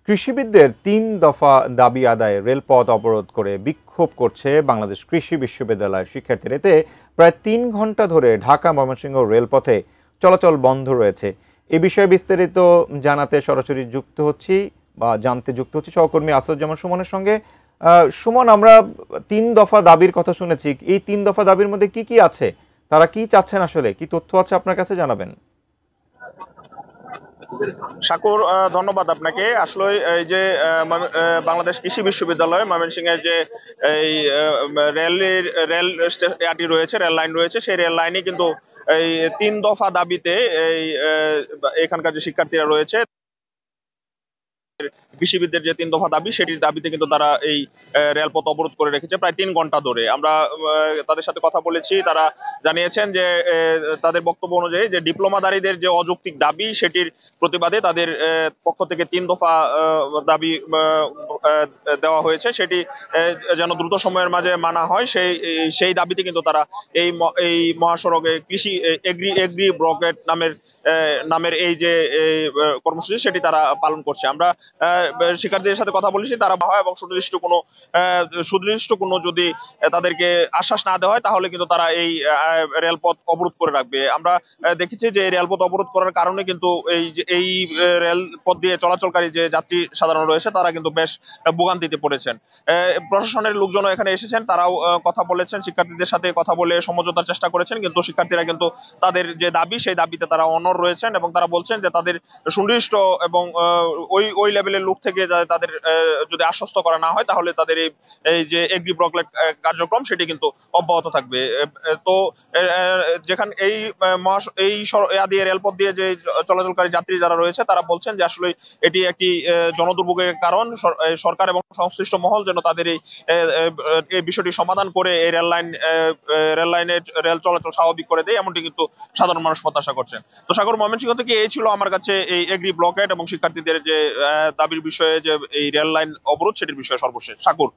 কৃষিবিদদের ৩ দফা দাবি আদায়ে রেলপথ অবরোধ করে বিক্ষোভ করছে বাংলাদেশ কৃষি বিশ্ববিদ্যালয়ের শিক্ষার্থীরা। এতে প্রায় ৩ ঘন্টা ধরে ঢাকা ময়মনসিংহ রেলপথে চলাচল বন্ধ রয়েছে। এ বিষয়ে বিস্তারিত জানাতে সরাসরি জানতে যুক্ত হচ্ছি সহকর্মী আসাদুজ্জামান সুমনের সঙ্গে। সুমন, আমরা ৩ দফা দাবির কথা শুনেছি। এই ৩ দফা দাবির মধ্যে কি কি আছে, তারা কি চাচ্ছেন, আসলে কি তথ্য আছে আপনার কাছে জানাবেন। শাকুর, ধন্যবাদ আপনাকে। আসলে এই যে বাংলাদেশ কৃষি বিশ্ববিদ্যালয় ময়মনসিংহের যে এই রেল স্টেশনটি রয়েছে, রেল লাইন রয়েছে, সেই রেল লাইনে কিন্তু এই ৩ দফা দাবিতে এই এখানকার যে শিক্ষার্থীরা রয়েছে, কৃষিবিদদের যে ৩ দফা দাবি, সেটির দাবিতে কিন্তু তারা এই রেলপথ অবরোধ করে রেখেছে প্রায় ৩ ঘন্টা ধরে। আমরা তাদের সাথে কথা বলেছি, তারা জানিয়েছেন যে তাদের বক্তব্য অনুযায়ী যে ডিপ্লোমাধারীদের যে অযৌক্তিক দাবি, সেটির প্রতিবাদে তাদের পক্ষ থেকে ৩ দফা দাবি দেওয়া হয়েছে। সেটি যেন দ্রুত সময়ের মাঝে মানা হয়, সেই দাবিতে কিন্তু তারা এই মহাসড়কে কৃষি এগ্রি ব্লকেট নামের এই যে কর্মসূচি, সেটি তারা পালন করছে। আমরা শিক্ষার্থীদের সাথে কথা বলেছি, তারা হয় এবং সুনির্দিষ্ট কোনো যদি তাদেরকে আশ্বাস না দেওয়া হয়, তাহলে কিন্তু তারা এই রেলপথ অবরোধ করে রাখবে। আমরা দেখেছি যে এই রেলপথ অবরোধ করার কারণে কিন্তু এই রেলপথ দিয়ে চলাচলকারী যে যাত্রী সাধারণ রয়েছে, তারা কিন্তু বেশ ভোগান্তিতে পড়েছেন। প্রশাসনের লোকজনও এখানে এসেছেন, তারাও কথা বলেছেন, শিক্ষার্থীদের সাথে কথা বলে সমঝোতার চেষ্টা করেছেন, কিন্তু শিক্ষার্থীরা কিন্তু তাদের যে দাবি, সেই দাবিতে তারা অনড় রয়েছেন এবং তারা বলছেন যে তাদের সুনির্দিষ্ট এবং ওই লেভেলের লোক থেকে তাদের যদি আশ্বস্ত করা না হয়, তাহলে তাদের এই যে এগ্রি ব্লকেট কার্যক্রম, সেটি কিন্তু অব্যাহত থাকবে। তো যেখানে দিয়ে রেলপথ দিয়ে যে চলাচলকারী যাত্রী যারা রয়েছে, তারা বলছেন যে আসলে এটি একটি জনদুর্ভোগের কারণ। সরকার এবং সংশ্লিষ্ট মহল যেন তাদের এই বিষয়টি সমাধান করে এই রেল চলাচল স্বাভাবিক করে দেয়, এমনটি কিন্তু সাধারণ মানুষ প্রত্যাশা করছেন। তো সাগর, ময়মনসিংহ থেকে এই ছিল আমার কাছে এই এগ্রি ব্লকেট এবং শিক্ষার্থীদের যে দাবির বিষয়ে, যে এই রেল লাইন অবরোধ, সেটির বিষয়ে সর্বশেষ। সাগর।